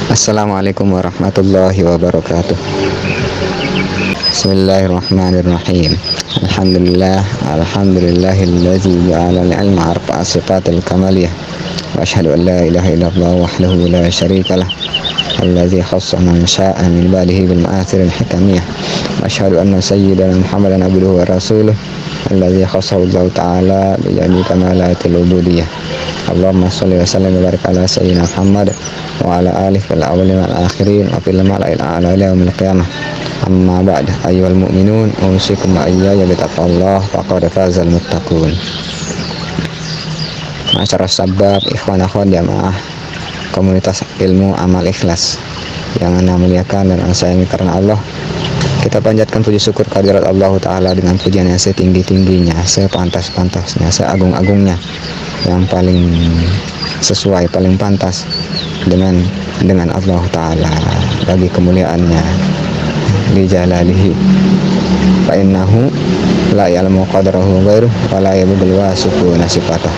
Assalamualaikum warahmatullahi wabarakatuh. Bismillahirrahmanirrahim. Alhamdulillah, alhamdulillahillazi ja'ala al-ilma arba'a sifatil kamaliyah. Wa asyhadu an la ilaha illallah wahdahu la syarika lah. Allazi khassa man syaa min ibadihi bil ma'athiril hikamiyah. Wa asyhadu anna sayyidana Muhammadan abduhu wa rasuluh. Allazi khassahu Allah ta'ala bi jami kamalatil ubudiyyah. Allahumma sholli wa sallim wa barik ala sayyidina Muhammad wa ala alihi fil awwalin wal akhirin wa fil mala'il a'la ila yaumil qiyamah. Amma ba'd, ayyuhal mu'minun, usikum wa iyaya bi taqwallah faqad fazal muttaqun. Masyarakat sabab, ikhwan akhwat jamaah komunitas ilmu amal ikhlas yang anda muliakan dan anda sayangi karena Allah, kita panjatkan puji syukur kehadirat Allah Ta'ala dengan pujian yang setinggi-tingginya, sepantas-pantasnya, seagung-agungnya, yang paling sesuai, paling pantas dengan Allah Ta'ala bagi kemuliaannya li jalalihi fa innahu la ya'lamu qadrahu ghairuh wa la yabghul wasifu nasifatah.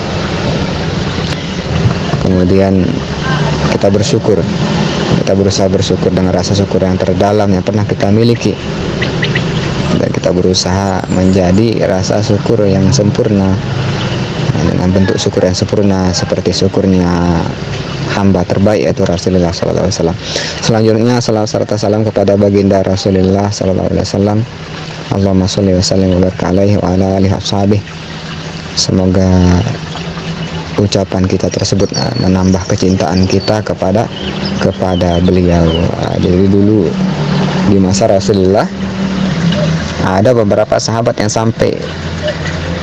Kemudian kita berusaha bersyukur dengan rasa syukur yang terdalam yang pernah kita miliki, dan kita berusaha menjadi rasa syukur yang sempurna dengan bentuk syukur yang sempurna seperti syukurnya hamba terbaik yaitu Rasulullah SAW. Selanjutnya salawat serta salam kepada baginda Rasulullah SAW. Allahumma sholli wa sallim wa barik alaihi wa ala alihi washabihi. Semoga ucapan kita tersebut menambah kecintaan kita kepada beliau. Jadi dulu di masa Rasulullah ada beberapa sahabat yang sampai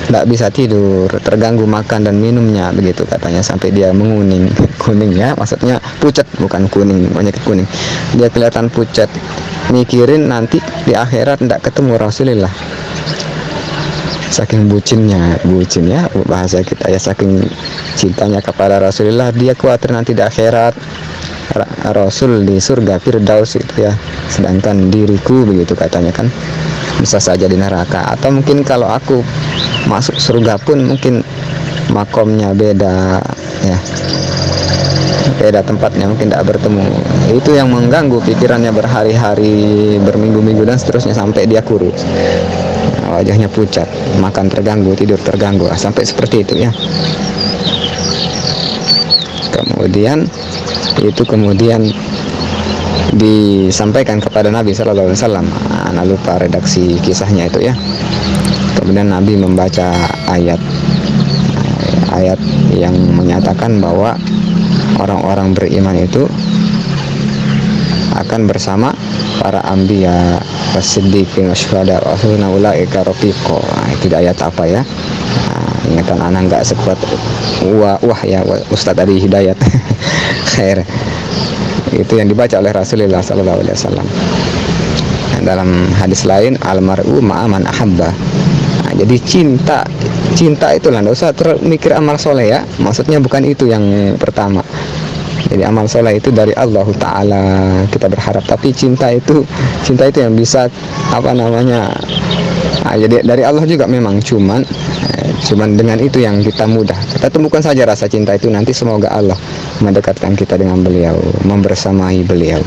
tidak bisa tidur, terganggu makan dan minumnya, begitu katanya, sampai dia menguning. Kuning ya, maksudnya pucat, bukan kuning, penyakit kuning. Dia kelihatan pucat, mikirin nanti di akhirat tidak ketemu Rasulullah. Saking bucin ya bahasa kita ya, saking cintanya kepada Rasulullah, dia khawatir nanti di akhirat Rasul di surga Firdaus itu ya, sedangkan diriku, begitu katanya kan, bisa saja di neraka. Atau mungkin kalau aku masuk surga pun mungkin makomnya beda ya, beda tempatnya, mungkin tidak bertemu. Itu yang mengganggu pikirannya berhari-hari, berminggu-minggu dan seterusnya, sampai dia kurus, wajahnya pucat, makan terganggu, tidur terganggu, sampai seperti itu ya. Kemudian disampaikan kepada Nabi Sallallahu Alaihi Wasallam. Anak lupa redaksi kisahnya itu ya. Kemudian Nabi membaca ayat yang menyatakan bahwa orang-orang beriman itu akan bersama para anbiya, as-siddiqin, wasyuhada, wa husna ulaika rafiqa. Itu ayat apa ya? Ingatan anak enggak sekuat wah ya Ustaz tadi Hidayat. Khair. Itu yang dibaca oleh Rasulullah sallallahu alaihi wasallam. Dalam hadis lain, almar'u ma'aman ahabba. Jadi cinta itulah, enggak usah mikir amal soleh ya. Maksudnya bukan itu yang pertama. Jadi amal soleh itu dari Allah Ta'ala, kita berharap, tapi cinta itu yang bisa jadi dari Allah juga memang, cuman dengan itu yang kita mudah. Kita temukan saja rasa cinta itu, nanti semoga Allah mendekatkan kita dengan beliau, membersamai beliau.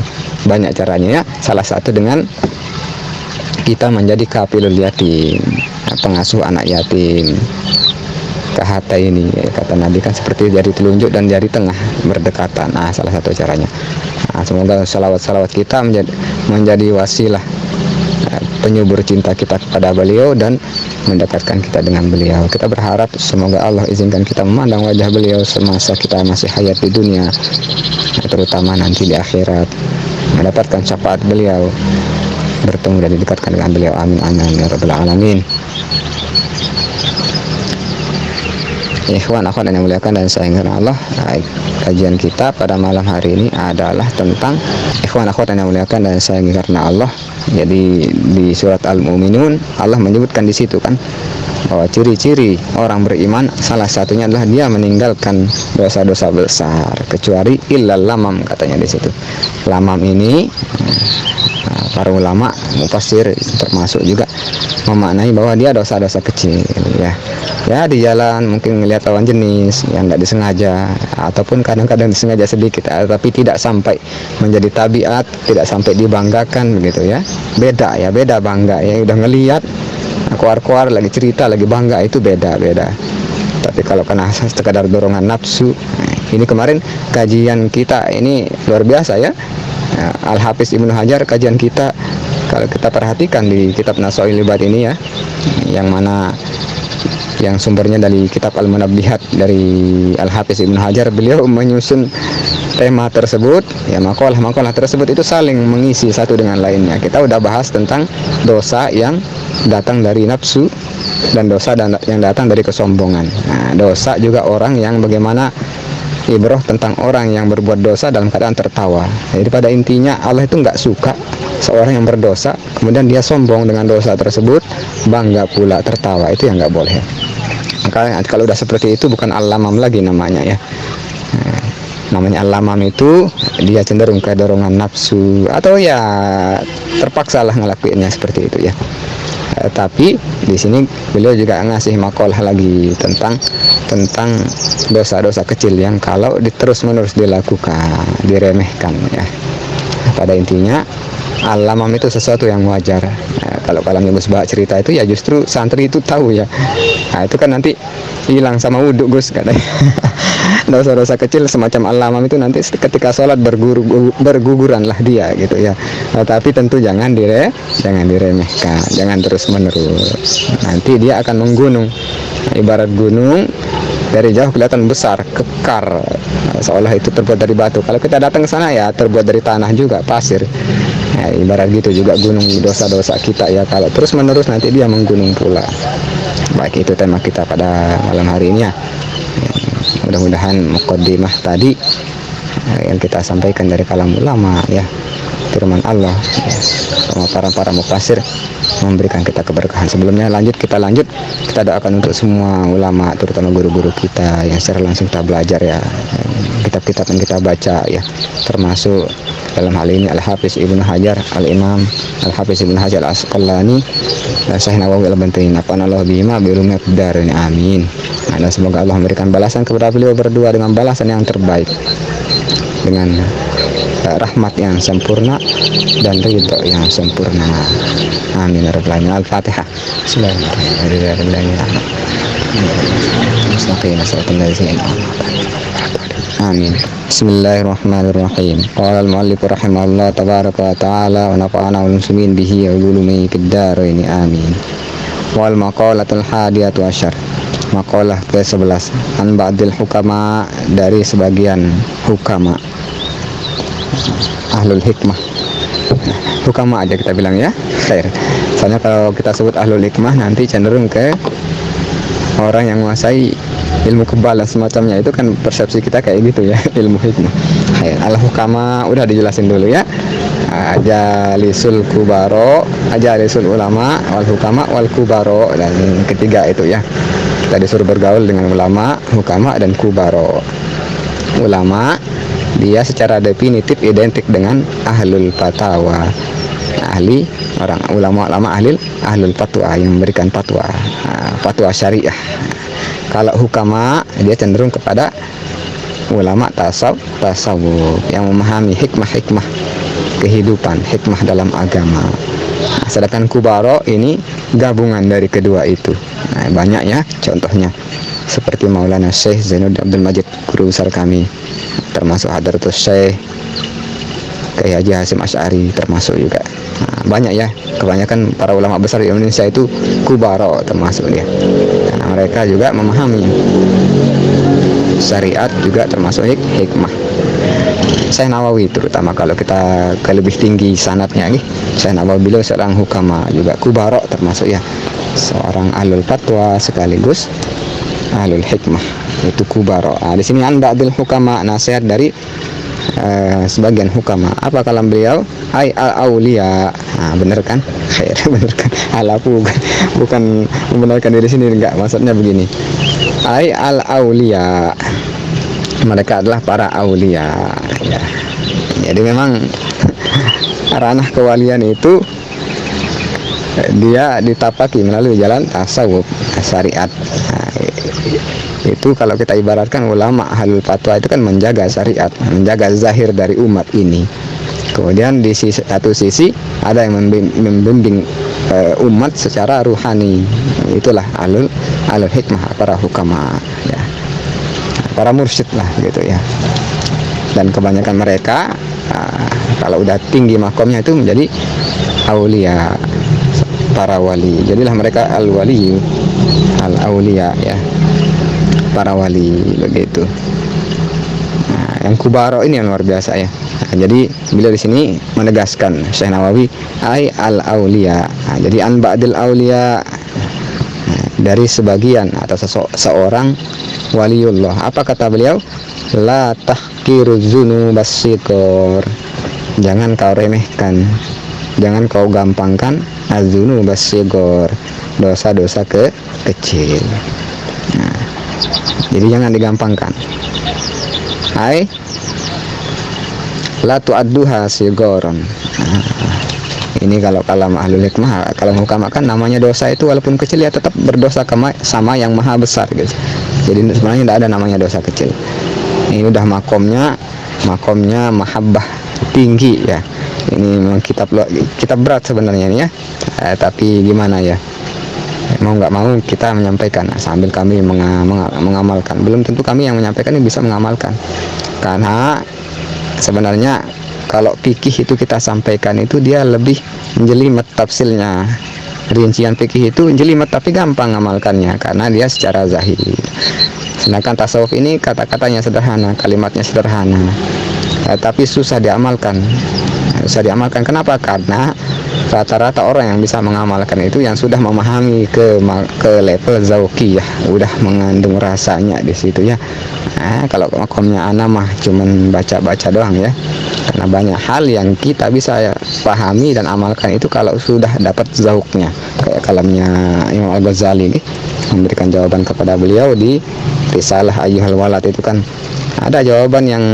Banyak caranya ya, salah satu dengan kita menjadi kafilul yatim, pengasuh anak yatim. Kahata ini kata Nabi kan seperti jari telunjuk dan jari tengah berdekatan. Salah satu caranya. Semoga salawat kita menjadi wasilah penyubur cinta kita kepada beliau dan mendekatkan kita dengan beliau. Kita berharap semoga Allah izinkan kita memandang wajah beliau semasa kita masih hayat di dunia, terutama nanti di akhirat, mendapatkan syafaat beliau, bertemu dan didekatkan dengan beliau. Amin amin ya rabbal alamin. Ikhwan akhwat yang muliakan dan sayang karena Allah, kajian kita pada malam hari ini adalah tentang ikhwan akhwat yang muliakan dan sayang karena Allah. Jadi di surat Al-Mu'minun Allah menyebutkan di situ kan bahwa ciri-ciri orang beriman salah satunya adalah dia meninggalkan dosa-dosa besar kecuali illal lamam, katanya di situ. Lamam ini para ulama mufassir termasuk juga memaknai bahwa dia dosa-dosa kecil ya. Ya di jalan mungkin melihat lawan jenis yang tidak disengaja, ataupun kadang-kadang disengaja sedikit, tapi tidak sampai menjadi tabiat, tidak sampai dibanggakan begitu ya. Beda ya, beda bangga ya, udah ngelihat keluar-keluar lagi cerita lagi bangga, itu beda-beda. Tapi kalau kena sekadar dorongan nafsu, ini kemarin kajian kita ini luar biasa ya. Al-Hafiz Ibnu Hajar, kajian kita kalau kita perhatikan di kitab Nasail Ibad ini ya, yang mana yang sumbernya dari kitab Al-Munabbihat dari Al-Hafiz Ibnu Hajar, beliau menyusun tema tersebut ya, makalah tersebut itu saling mengisi satu dengan lainnya. Kita udah bahas tentang dosa yang datang dari nafsu dan dosa yang datang dari kesombongan. Nah, dosa juga orang yang bagaimana ibrah tentang orang yang berbuat dosa dalam keadaan tertawa. Jadi pada intinya Allah itu nggak suka seorang yang berdosa kemudian dia sombong dengan dosa tersebut, bangga pula tertawa, itu yang nggak boleh. Maka kalau udah seperti itu bukan al-lamam lagi namanya ya. Namanya al-lamam itu dia cenderung ke dorongan nafsu, atau ya terpaksa lah ngelakuinnya seperti itu ya. Tapi di sini beliau juga ngasih makalah lagi tentang dosa-dosa kecil yang kalau terus-menerus dilakukan, diremehkan ya. Pada intinya al-lamam itu sesuatu yang wajar. Kalau Gus Bah cerita itu ya justru santri itu tahu ya. Nah, itu kan nanti hilang sama wudhu Gus katanya. Dosa-dosa kecil semacam al-lamam itu nanti ketika sholat berguguran lah dia gitu ya. Nah, tapi tentu jangan diremehkan, jangan terus menerus. Nanti dia akan menggunung. Ibarat gunung dari jauh kelihatan besar, kekar, seolah itu terbuat dari batu. Kalau kita datang ke sana ya terbuat dari tanah juga, pasir. Ya, ibarat gitu juga gunung dosa-dosa kita ya, kalau terus menerus nanti dia menggunung pula. Baik, itu tema kita pada malam hari ini ya. Mudah-mudahan muqaddimah tadi yang kita sampaikan dari kalam ulama ya, firman Allah ya, sama para mufasir memberikan kita keberkahan. Sebelumnya kita lanjut kita doakan untuk semua ulama, terutama guru-guru kita yang secara langsung kita belajar ya, kitab-kitab yang kita baca ya, termasuk dalam hal ini Al-Hafiz Ibnu Hajar, Al-Imam Al-Hafiz Ibnu Hajar Al-Asqalani, Syekh Nawawi Al-Bantain, apanallahu bihima bi'ulumi ad-darin, amin. Dan semoga Allah memberikan balasan kepada beliau berdua dengan balasan yang terbaik, dengan rahmat yang sempurna dan ridho yang sempurna, amin ya rabbal alamin. Al-Fatihah. Amin. Bismillahirrahmanirrahim. Qala al-muallif rahimahullah tabaraka wa ta'ala wa nafa'ana wal muslimin bihi wa ulumi fid dharain, amin. Wal maqalatul hadiyatu asyar. Maqalah ke-11, an ba'dil hukama, dari sebagian hukama, ahlul hikmah. Hukama aja kita bilang ya. Khair. Soalnya kalau kita sebut ahlul hikmah nanti cenderung ke orang yang menguasai ilmu kebal dan semacamnya, itu kan persepsi kita kayak gitu ya, ilmu hikmah. Khair. Al-hukama udah dijelasin dulu ya. Ajalisul kubaro, ajalisul ulama wal hukama wal kubaro, dan ketiga itu ya. Kita disuruh bergaul dengan ulama, hukama dan kubaro. Ulama dia secara definitif identik dengan ahlul fatwa, ahli orang ulama ahlul fatwa yang memberikan fatwa syariah. Kalau hukama dia cenderung kepada ulama tasawuf yang memahami hikmah kehidupan, hikmah dalam agama. Nah, sedangkan kubaro ini gabungan dari kedua itu. Nah, banyak ya contohnya, seperti Maulana Syekh Zainuddin Abdul Majid, guru besar kami, termasuk Hadratus Syekh Kiai Haji Hasyim Asy'ari termasuk juga. Nah, banyak ya, kebanyakan para ulama besar di Indonesia itu kubaro termasuk dia. Karena mereka juga memahami syariat, juga termasuk hikmah. Syekh Nawawi terutama kalau kita ke lebih tinggi sanadnya nih, Syekh Nawawi beliau seorang hukama juga kubaro termasuk ya, seorang ahlul fatwa sekaligus ahlul hikmah, itu kubaro. Nah, di sini an ba'dil hukama, nasihat dari sebagian hukama. Apa kalam beliau? Ai al-auliya. Nah, bener kan? Khair, bener kan? Alafu bukan membenarkan diri sendiri, enggak, maksudnya begini. Ai al-auliya, mereka adalah para aulia ya. Jadi memang ranah kewalian itu dia ditapaki melalui jalan tasawuf syariat. Nah, itu kalau kita ibaratkan ulama ahlul fatwa itu kan menjaga syariat, menjaga zahir dari umat ini. Kemudian di satu sisi ada yang membimbing umat secara ruhani. Itulah alul hikmah, para hukama ya, para mursyid lah gitu ya. Dan kebanyakan mereka kalau udah tinggi makomnya itu menjadi aulia, para wali. Jadilah mereka al-wali, al-aulia ya, para wali begitu. Nah, yang kubaro ini yang luar biasa ya. Nah, jadi beliau di sini menegaskan Syekh Nawawi ai al-aulia. Nah, jadi an ba'dil aulia, dari sebagian atau seorang waliullah. Apa kata beliau? La tahqiru dzunubas siqor. Jangan kau remehkan, jangan kau gampangkan az-dzunubas siqor, dosa-dosa kecil. Nah, jadi jangan digampangkan. Hai la tu'adduha sigoron. Ini kalau kalam ahlul hikmah, kalau hukama kan namanya dosa itu walaupun kecil ya tetap berdosa sama yang maha besar gitu. Jadi sebenarnya tidak ada namanya dosa kecil. Ini udah makomnya mahabbah tinggi ya. Ini memang kitab berat sebenarnya ini ya. Tapi gimana ya, mau nggak mau kita menyampaikan sambil kami mengamalkan. Belum tentu kami yang menyampaikan ini bisa mengamalkan, karena sebenarnya kalau fikih itu kita sampaikan itu dia lebih jelimet tafsirnya. Rincian fikih itu jelimet tapi gampang ngamalkannya karena dia secara zahir. Sedangkan tasawuf ini kata-katanya sederhana, kalimatnya sederhana, tapi susah diamalkan. Susah diamalkan kenapa? Karena rata-rata orang yang bisa mengamalkan itu yang sudah memahami ke level zauqiyah, udah mengandung rasanya di situ ya. Kalau makomnya ana mah cuman baca-baca doang ya, karena banyak hal yang kita bisa pahami dan amalkan itu kalau sudah dapat zauqnya. Kayak kalamnya Imam Al-Ghazali nih memberikan jawaban kepada beliau di Risalah Ayyuhal Walad, itu kan ada jawaban yang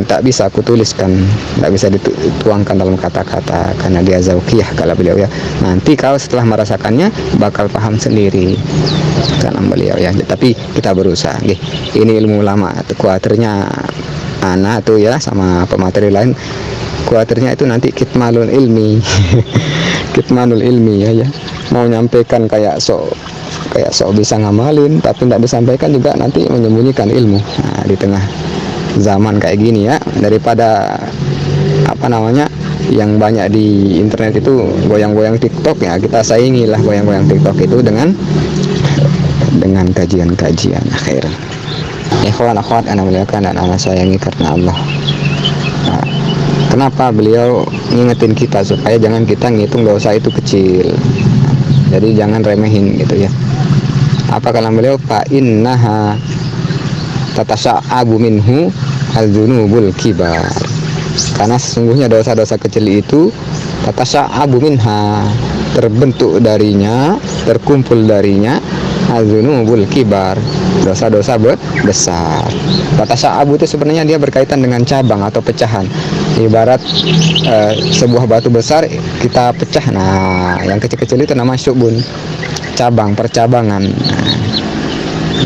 tak bisa aku tuliskan, tak bisa dituangkan dalam kata-kata karena dia zauqiyah kalau beliau ya. Nanti kau setelah merasakannya bakal paham sendiri kalam beliau ya. Tapi kita berusaha nih. Ini ilmu lama, kuatirnya anak tuh ya sama pemateri lain. Kuatirnya itu nanti kitmanul ilmi. Kitmanul ilmi ya. Mau nyampaikan kayak sok bisa ngamalin tapi tidak disampaikan juga nanti menyembunyikan ilmu. Nah, di tengah zaman kayak gini ya, daripada yang banyak di internet itu goyang-goyang TikTok ya, kita saingilah goyang-goyang TikTok itu dengan kajian-kajian akhir. Ikhwan akhwat ana muliakan dan ana sayangi karena Allah. Nah, kenapa beliau ngingetin kita supaya jangan kita ngitung dosa itu kecil. Jadi jangan remehin gitu ya. Apa kata beliau? Fa innaha tatasa'abu minhu al-dzunubul kibar. Karena sesungguhnya dosa-dosa kecil itu tatasa'abu minha, terbentuk darinya, terkumpul darinya al-dzunubul kibar, dosa-dosa besar. Tatasa'abu itu sebenarnya dia berkaitan dengan cabang atau pecahan. Ibarat sebuah batu besar kita pecah. Nah, yang kecil-kecil itu namanya syubun, cabang, percabangan.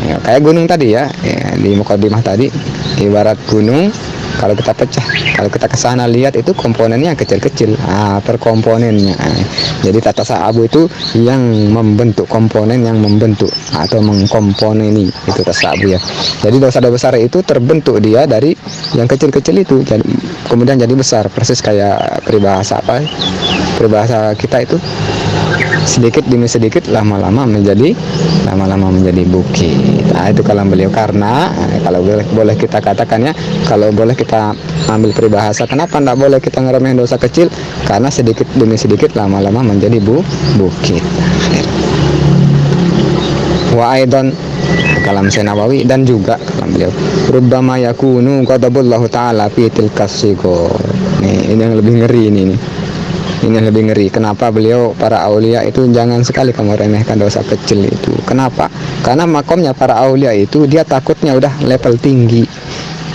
Ya, kayak gunung tadi ya, di mukadimah tadi, ibarat gunung kalau kita pecah, kalau kita kesana lihat itu komponennya kecil-kecil, per komponennya. Jadi tata sa'abu itu yang membentuk, komponen yang membentuk atau mengkomponeni, itu tata sa'abu ya. Jadi dosa-dosa besar itu terbentuk dia dari yang kecil-kecil itu, jadi kemudian jadi besar, persis kayak peribahasa peribahasa kita itu, sedikit demi sedikit lama-lama menjadi bukit. Nah, itu kalam beliau. Karena kalau boleh kita katakan ya, kalau boleh kita ambil peribahasa, kenapa tidak boleh kita ngeremehin dosa kecil? Karena sedikit demi sedikit lama-lama menjadi bukit. Wa aidan kalam Syekh Nawawi, dan juga kalam beliau, rubbama yakunu ghadabullahu ta'ala fi tilkas sighar. Ini yang lebih ngeri ini. Ini yang lebih ngeri. Kenapa beliau para aulia itu jangan sekali kamu remehkan dosa kecil itu. Kenapa? Karena makomnya para aulia itu dia takutnya udah level tinggi.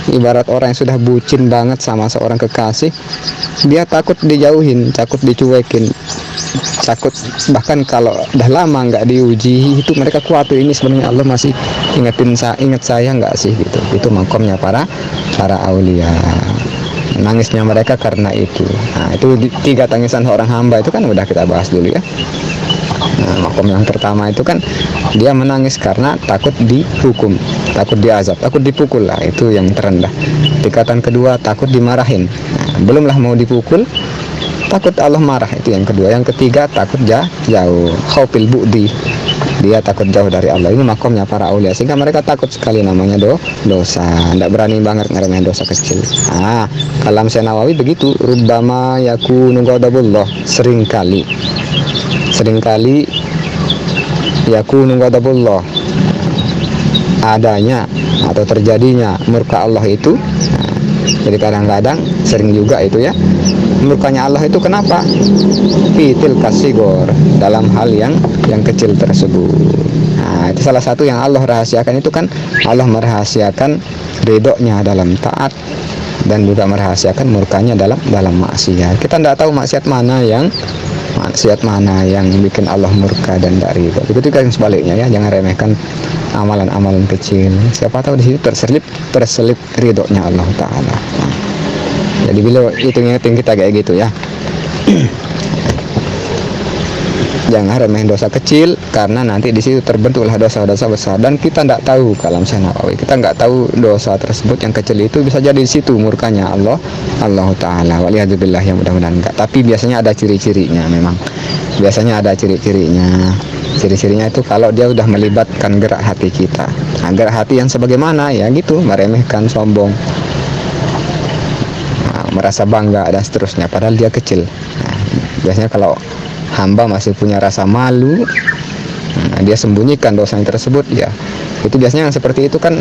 Ibarat orang yang sudah bucin banget sama seorang kekasih, dia takut dijauhin, takut dicuekin, takut bahkan kalau udah lama nggak diuji itu mereka khawatir ini sebenarnya Allah masih ingat saya nggak sih gitu. Itu makomnya para aulia, nangisnya mereka karena itu. Nah, itu tiga tangisan seorang hamba itu kan udah kita bahas dulu ya. Nah, makom yang pertama itu kan dia menangis karena takut dihukum, takut diazab, takut dipukul lah, itu yang terendah. Tingkatan kedua takut dimarahin. Nah, belumlah mau dipukul, takut Allah marah, itu yang kedua. Yang ketiga takut jauh, khaufil bu'di, dia takut jauh dari Allah. Ini makomnya para aulia, sehingga mereka takut sekali namanya dosa, tidak berani banget ngeremehin dosa kecil. Ah, kalam Syekh Nawawi begitu, rubbama yakunu ghadabullah, seringkali yakunu ghadabullah, adanya atau terjadinya murka Allah itu. Jadi kadang-kadang, sering juga itu ya, murkanya Allah itu kenapa? Fitil kasigor, dalam hal yang kecil tersebut. Nah, itu salah satu yang Allah rahasiakan, itu kan Allah merahasiakan ridhonya dalam taat dan juga merahasiakan murkanya dalam maksiat. Kita tidak tahu maksiat mana yang bikin Allah murka dan tidak ridho. Begitu juga yang sebaliknya ya, jangan remehkan amalan-amalan kecil. Siapa tahu di situ terselip ridhonya Allah Taala. Nah, jadi beliau itu ngingetin kita kayak gitu ya. Jangan remehin dosa kecil, karena nanti di situ terbentuklah dosa-dosa besar, dan kita tidak tahu, kalam Syekh Nawawi, kita nggak tahu dosa tersebut yang kecil itu bisa jadi di situ murkanya Allah Taala. Waliyadzubillah, yang mudah-mudahan enggak. Tapi biasanya ada ciri-cirinya, memang biasanya ada ciri-cirinya. Ciri-cirinya itu kalau dia udah melibatkan gerak hati kita. Nah, gerak hati yang sebagaimana ya gitu, meremehkan, sombong, merasa bangga dan seterusnya, padahal dia kecil. Nah, biasanya kalau hamba masih punya rasa malu, dia sembunyikan dosanya tersebut ya, itu biasanya yang seperti itu kan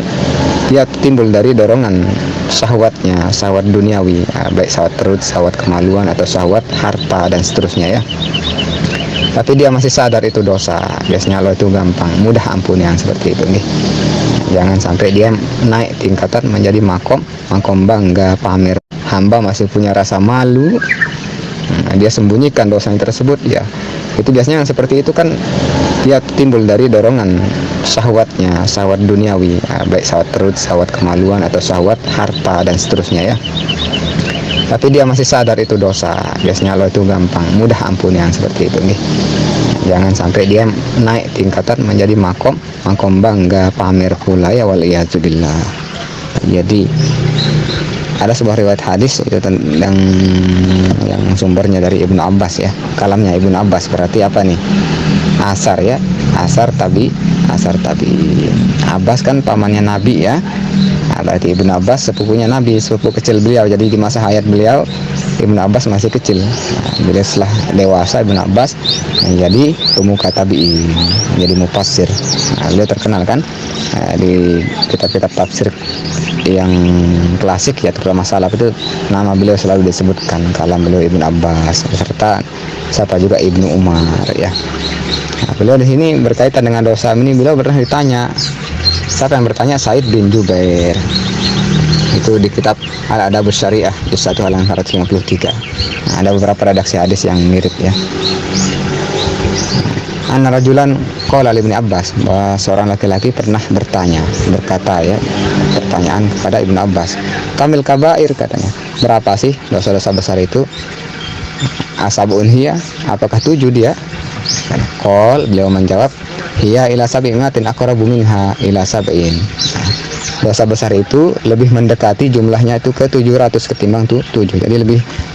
dia timbul dari dorongan syahwatnya, syahwat duniawi, baik syahwat perut, syahwat kemaluan, atau syahwat harta dan seterusnya ya. Tapi dia masih sadar itu dosa, biasanya Allah itu gampang, mudah ampuni yang seperti itu nih. Jangan sampai dia naik tingkatan menjadi makom bangga, pamer. Hamba masih punya rasa malu, dia sembunyikan dosanya tersebut ya, itu biasanya yang seperti itu kan dia timbul dari dorongan syahwatnya, syahwat duniawi, baik syahwat perut, syahwat kemaluan, atau syahwat harta dan seterusnya ya. Tapi dia masih sadar itu dosa, biasanya Allah itu gampang, mudah ampuni yang seperti itu nih. Jangan sampai dia naik tingkatan menjadi makom bangga, pamer pula ya, waliyadzubillah. Jadi ada sebuah riwayat hadis itu tentang yang sumbernya dari Ibnu Abbas ya, kalamnya Ibnu Abbas, berarti apa nih? Asar ya, asar tabi. Abbas kan pamannya Nabi ya. Nah, berarti Ibnu Abbas sepupunya Nabi, sepupu kecil beliau. Jadi di masa hayat beliau Ibnu Abbas masih kecil. Nah, beliau setelah dewasa Ibnu Abbas menjadi pemuka tabi'in, menjadi mufassir. Nah, beliau terkenal kan di kitab-kitab tafsir yang klasik ya, terutama salaf itu nama beliau selalu disebutkan, kalam beliau Ibnu Abbas, serta siapa juga Ibnu Umar ya. Nah, beliau di sini berkaitan dengan dosa ini, beliau pernah ditanya. Siapa yang bertanya? Said bin Jubair. Itu di kitab Al-Adabus Syariah juz 1 halaman 453. Nah, ada beberapa redaksi hadis yang mirip ya. Anna rajulan qala li Ibnu Abbas, bahwa seorang laki-laki pernah berkata ya, pertanyaan kepada Ibnu Abbas, kamil kabair, katanya, berapa sih dosa-dosa besar itu? Asabun hiya, apakah 7 dia? Qol, beliau menjawab, hiya ila sab'inatin aqrabu minha ila sab'in. Dosa besar itu lebih mendekati jumlahnya itu ke 700 ketimbang 7. Jadi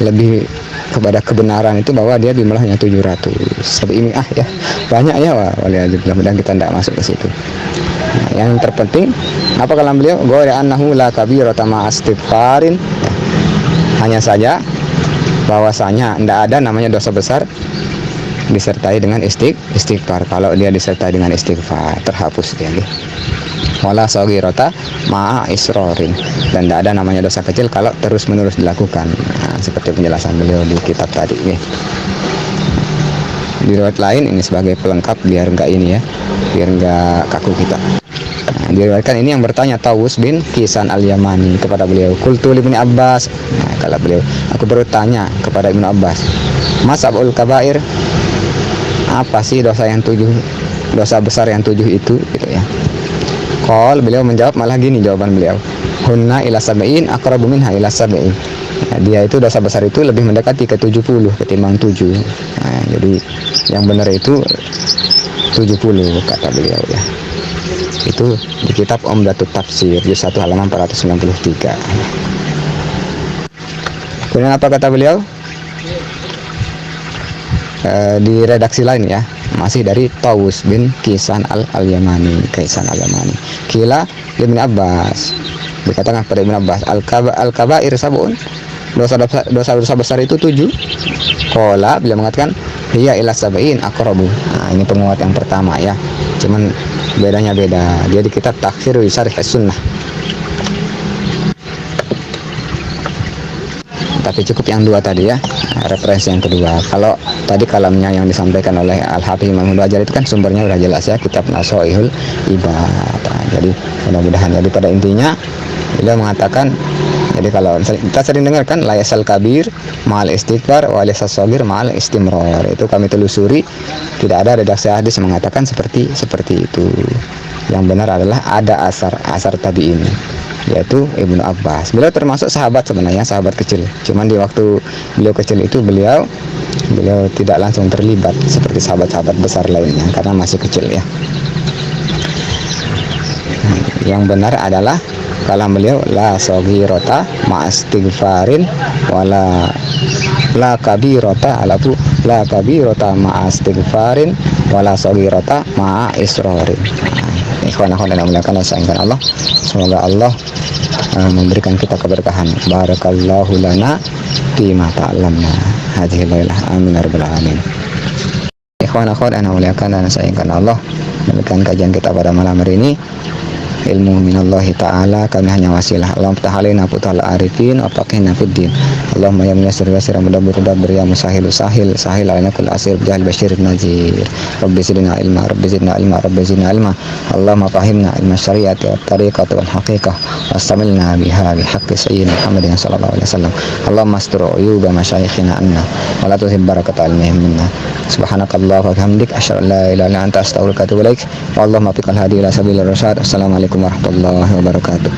lebih kepada kebenaran itu bahwa dia jumlahnya 700. Sab'in ya. Banyak ya, waliyadzubillah, mudah kita tidak masuk ke situ. Nah, yang terpenting apa kalam beliau? Ghayra annahu la kabirata ma istighfarin. Ya. Hanya saja bahwasanya tidak ada namanya dosa besar disertai dengan istighfar. Kalau dia disertai dengan istighfar, terhapus dia nih. Wala saghirata ma'a isrorin, dan tidak ada namanya dosa kecil kalau terus-menerus dilakukan. Nah, seperti penjelasan beliau di kitab tadi nih. Di riwayat lain ini sebagai pelengkap biar enggak ini ya, biar enggak kaku kita. Nah, Diriwayatkan ini yang bertanya Tawus bin Kisan al-Yamani kepada beliau, qultu li Ibnu Abbas, kata beliau, aku bertanya kepada Ibnu Abbas, masabul kabair, apa sih dosa yang 7, dosa besar yang 7 itu, gitu ya. Qol, beliau menjawab malah gini jawaban beliau, hunna ila sab'in aqrabu minha ila sab'in. Dia itu dosa besar itu lebih mendekati ke 70 ketimbang 7. Jadi yang benar itu 70, kata beliau ya. Itu di kitab Umdatut Tafsir di 1 halaman 493. Kemudian apa kata beliau? Di redaksi lain ya, masih dari Tawus bin Kisan al-Yamani, Kila Ibnu Abbas, dikatakan kepada Ibnu Abbas, al-kabair sabun, dosa besar itu 7. Qala, beliau mengatakan, hiya ila sab'in aqrabu. Nah, ini penguat yang pertama ya. Cuman bedanya beda. Dia di kitab Takhsir Syarh Sunnah. Tapi cukup yang 2 tadi ya, referensi yang kedua. Kalau tadi kalamnya yang disampaikan oleh Al-Hafidz Imam Bajari itu kan sumbernya udah jelas ya, kitab Nasoihul Ibad. Jadi mudah-mudahan, jadi pada intinya beliau mengatakan, jadi kalau kita sering dengar kan la yasal kabir ma'al istighfar wa laysa shagir ma'al istimrar, itu kami telusuri, tidak ada redaksi hadis yang mengatakan seperti itu. Yang benar adalah ada asar tabi'in, yaitu Ibnu Abbas. Beliau termasuk sahabat sebenarnya, sahabat kecil. Cuman di waktu beliau kecil itu beliau tidak langsung terlibat seperti sahabat-sahabat besar lainnya karena masih kecil ya. Yang benar adalah kalam beliau la saghirata ma'astighfarin wala la kabirata alafu la kabirata ma'astighfarin wala saghirata ma'a israrin. Ikhwan akhwat yang dimuliakan Allah, semoga Allah memberikan kita keberkahan. Barakallahu lana fima ta'allamna hadhihi lailah, amin ya rabbal alamin. Ikhwan akhwat yang dimuliakan dan sayangkan Allah, demikian kajian kita pada malam hari ini. Ilmu minallahi ta'ala, kami hanya wasilah. Allahumma ftah alaina futhal arifin wa faqihna fid din. Allahumma ya muyassir yassir, mudabbir dabbir, ya musahil sahil alaina kull asir, bijahil bashir nazir. Rabbi zidna ilma, rabbi zidna ilma, rabbi zidna ilma. Allahumma fahimna ilma syariati wa tariqati wal haqiqah, wastamilna biha bihaqqi sayyidina Muhammadin sallallahu alaihi wasallam. Allahumma astur uyuba masyayikhina anna wa la tuhib barakata ilmihim minna. Subhanakallah wa bihamdik, asyhadu an la ilaha illa anta, astaghfiruka wa atubu ilaik. Wa Allahumma fiqal hadi ila sabilir rasyad. Assalamualaikum warahmatullahi wabarakatuh.